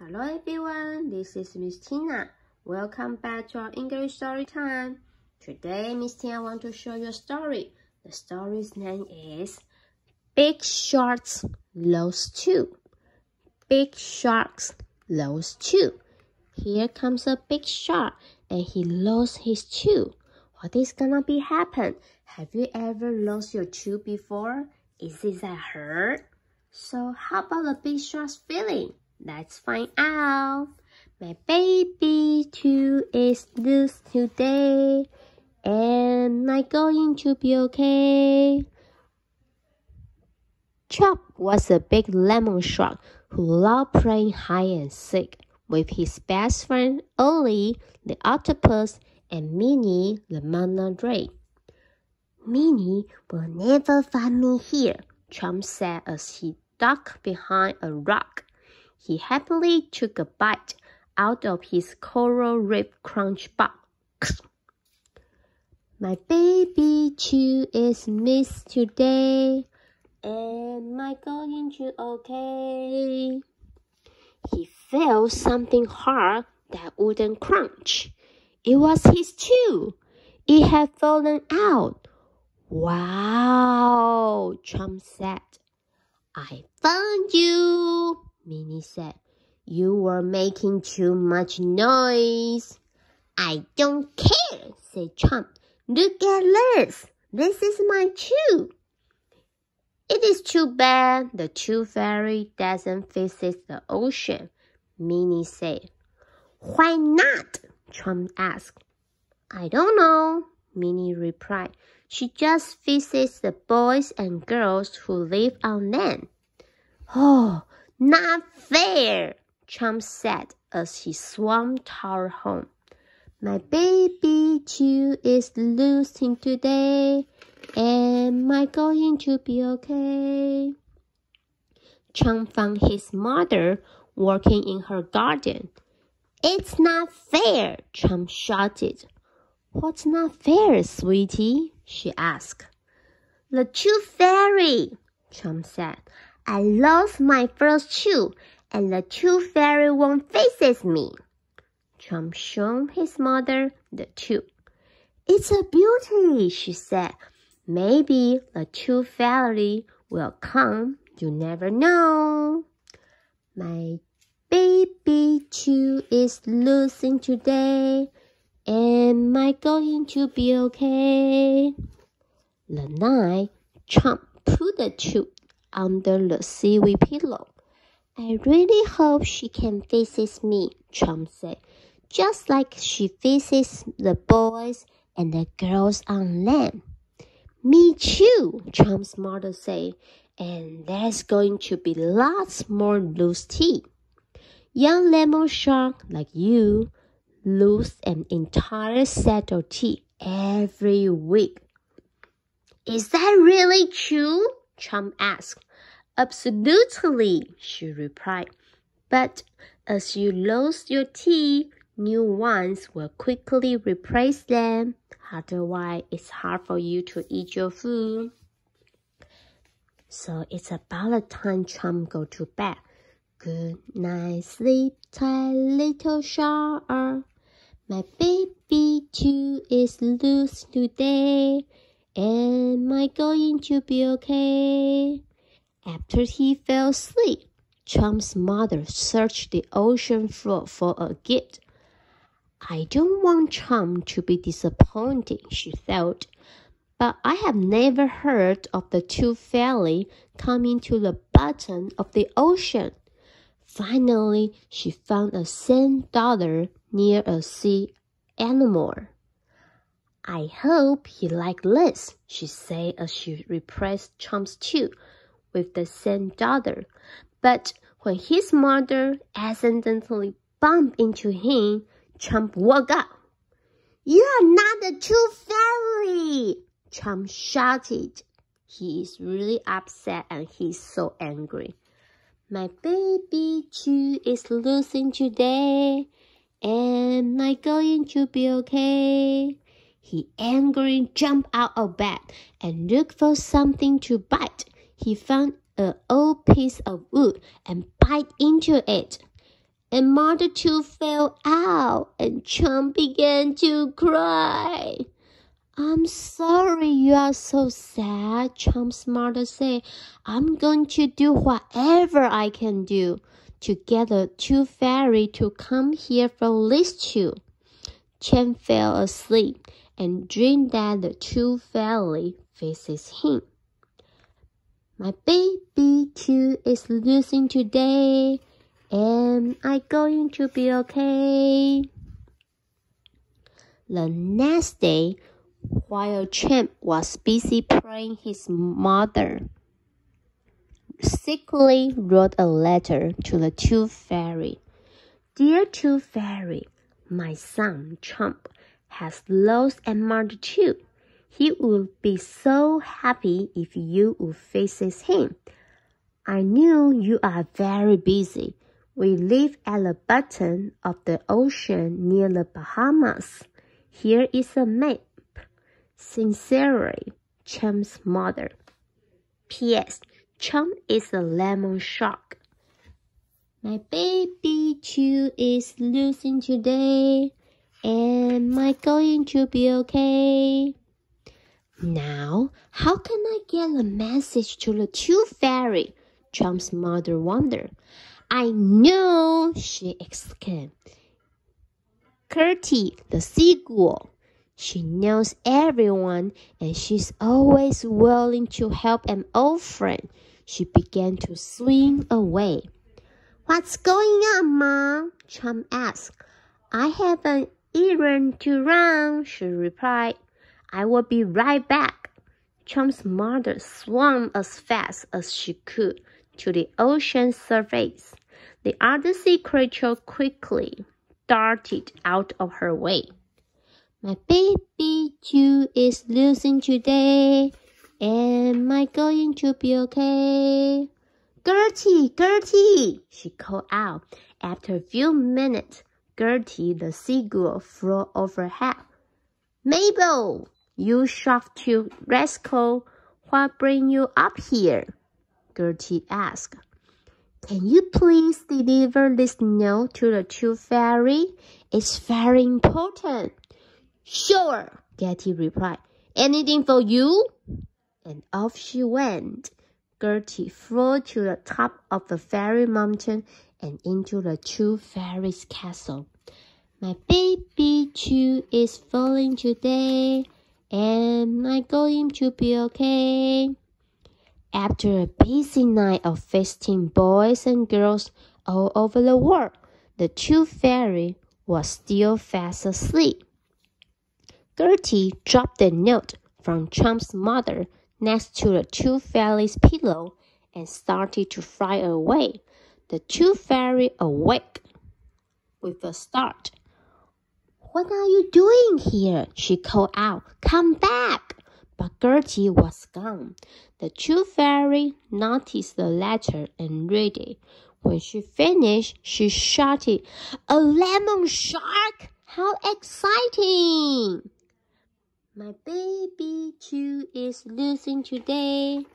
Hello everyone, this is Miss Tina. Welcome back to our English story time. Today, Miss Tina wants to show you a story. The story's name is Big Sharks Lost Two. Big Sharks Lost Two. Here comes a big shark and he lost his tooth. What is gonna be happen? Have you ever lost your tooth before? Is it that hurt? So how about the big shark's feeling? Let's find out. My baby tooth is loose today. Am I going to be okay? Chop was a big lemon shark who loved playing hide and seek with his best friend Ollie, the octopus, and Minnie, the manta ray. Minnie will never find me here, Chomp said as he ducked behind a rock. He happily took a bite out of his coral reef crunch box. My baby tooth is missed today. Am I going to okay? He felt something hard that wouldn't crunch. It was his tooth. It had fallen out. Wow, Chomp said. I found you, Minnie said. You were making too much noise. I don't care, said Chomp. Look at this. This is my tooth. It is too bad the tooth fairy doesn't visit the ocean, Minnie said. Why not? Chomp asked. I don't know, Minnie replied. She just visits the boys and girls who live on land. Oh, not fair, Chomp said as he swam toward home. My baby tooth is losing today. Am I going to be okay? Chomp found his mother working in her garden. It's not fair, Chomp shouted. What's not fair, sweetie? She asked. The tooth fairy, Chomp said. I lost my first tooth, and the tooth fairy won't visit me. Chomp showed his mother the tooth. It's a beauty, she said. Maybe the tooth fairy will come. You never know. My baby tooth is losing today. Am I going to be okay? The night, Chomp put the tooth under the seaweed pillow. I really hope she can visit me, Chomp said, just like she visits the boys and the girls on land. Me too, Chomp's mother said, and there's going to be lots more loose teeth. Young lemon shark like you lose an entire set of teeth every week. Is that really true? Chomp asked. Absolutely, she replied. But as you lose your teeth, new ones will quickly replace them. Otherwise, it's hard for you to eat your food. So it's about the time Chomp go to bed. Good night, sleep tight, little shark. My baby tooth is loose today. Am I going to be okay? After he fell asleep, Chomp's mother searched the ocean floor for a gift. I don't want Chomp to be disappointed, she thought, but I have never heard of the tooth fairy coming to the bottom of the ocean. Finally, she found a sand dollar near a sea anemone. I hope he liked this, she said as she replaced Chomp's tooth with the sand dollar. But when his mother accidentally bumped into him, Chomp woke up. You're not the tooth fairy, Chomp shouted. He is really upset and he's so angry. My baby tooth is losing today. Am I going to be okay? He angrily jumped out of bed and looked for something to bite. He found an old piece of wood and bit into it. and Mother too fell out, and Chump began to cry. I'm sorry you are so sad, Chump's mother said. I'm going to do whatever I can do to get the tooth fairy to come here for Liz too. Chump fell asleep and dreamed that the tooth fairy visits him. My baby tooth is losing today. Am I going to be okay? The next day, while Chump was busy praying, his mother secretly wrote a letter to the Tooth Fairy. Dear Tooth Fairy, my son Chump has lost a mother too. He would be so happy if you would visit him. I know you are very busy. We live at the bottom of the ocean near the Bahamas. Here is a map. Sincerely, Chump's mother. P.S. Chump is a lemon shark. My baby too is losing today. Am I going to be okay? Now, how can I get a message to the Tooth Fairy? Chump's mother wondered. I know, she exclaimed. Gertie, the seagull. She knows everyone, and she's always willing to help an old friend. She began to swim away. What's going on, Mom? Chump asked. I have an errand to run, she replied. I will be right back. Chump's mother swam as fast as she could to the ocean surface. The other sea creature quickly darted out of her way. My baby too is losing today. Am I going to be okay? Gertie, Gertie, she called out. After a few minutes, Gertie the seagull flew overhead. Mabel, you sharp-toothed rascal, what brings you up here? Gertie asked. Can you please deliver this note to the Tooth Fairy? It's very important. Sure, Gertie replied. Anything for you? And off she went. Gertie flew to the top of the fairy mountain and into the Tooth Fairy's castle. My baby too is falling today. Am I going to be okay? After a busy night of visiting boys and girls all over the world, the Tooth Fairy was still fast asleep. Gertie dropped the note from Chump's mother next to the Tooth Fairy's pillow and started to fly away. The Tooth Fairy awoke with a start. What are you doing here? She called out. Come back! But Gertie was gone. The Tooth Fairy noticed the letter and read it. When she finished, she shouted, A lemon shark! How exciting! My baby too is losing today.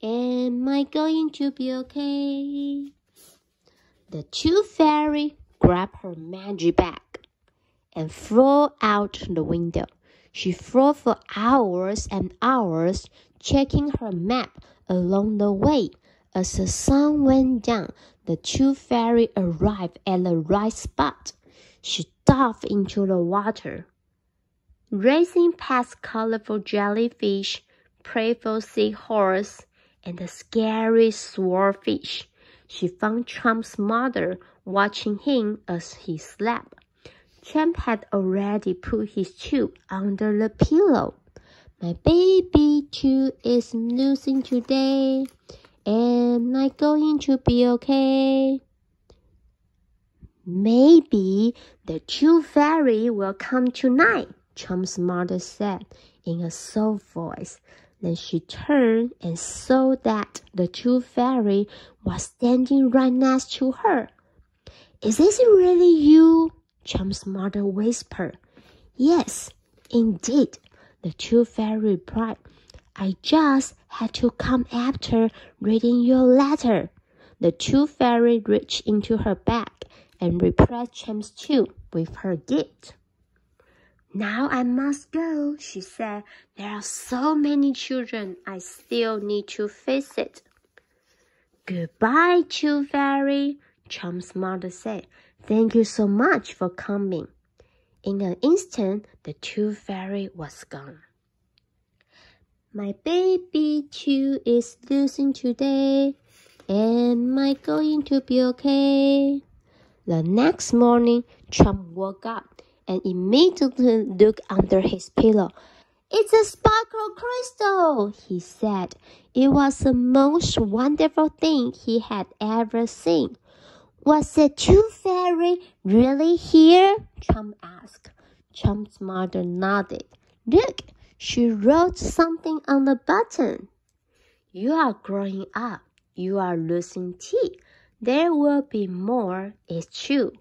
Am I going to be okay? The Tooth Fairy grabbed her magic bag and flew out the window. She flew for hours and hours, checking her map along the way. As the sun went down, the Tooth Fairy arrived at the right spot. She dove into the water. Racing past colorful jellyfish, playful seahorse, and the scary swordfish, she found Chump's mother watching him as he slept. Chump had already put his tooth under the pillow. My baby tooth is losing today. Am I going to be okay? Maybe the Tooth Fairy will come tonight, Chump's mother said in a soft voice. Then she turned and saw that the Tooth Fairy was standing right next to her. Is this really you? Chump's mother whispered. Yes, indeed, the Tooth Fairy replied. I just had to come after reading your letter. The Tooth Fairy reached into her bag and replaced Champ's tube with her gift. Now I must go, she said. There are so many children, I still need to visit. Goodbye, Tooth Fairy, Champ's mother said. Thank you so much for coming. In an instant, the Tooth Fairy was gone. My baby tooth is losing today. Am I going to be okay? The next morning, Champ woke up and immediately looked under his pillow. It's a sparkle crystal, he said. It was the most wonderful thing he had ever seen. Was the Tooth Fairy really here? Champ asked. Champ's mother nodded. Look, she wrote something on the button. You are growing up. You are losing teeth. There will be more, it's true.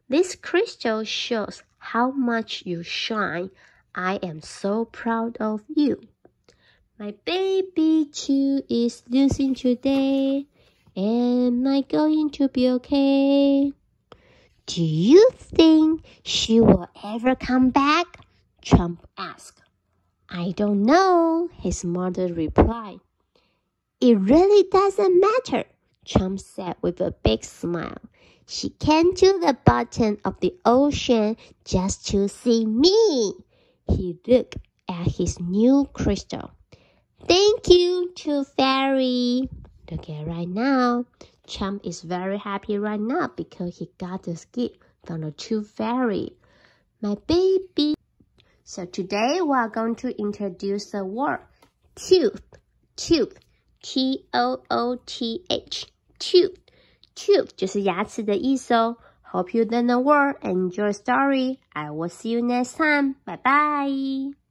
This crystal shows how much you shine. I am so proud of you. My baby tooth is losing today. Am I going to be okay? Do you think she will ever come back? Champ asked. I don't know, his mother replied. It really doesn't matter, Champ said with a big smile. She came to the bottom of the ocean just to see me. He looked at his new crystal. Thank you, Tooth Fairy. Look at right now. Champ is very happy right now because he got this gift from the Tooth Fairy. My baby. So today we are going to introduce the word tooth. Tooth. T-O-O-T-H. Tooth. Tooth 就是牙齿的意思哦。Hope you learn the word and enjoy the story. I will see you next time. Bye bye.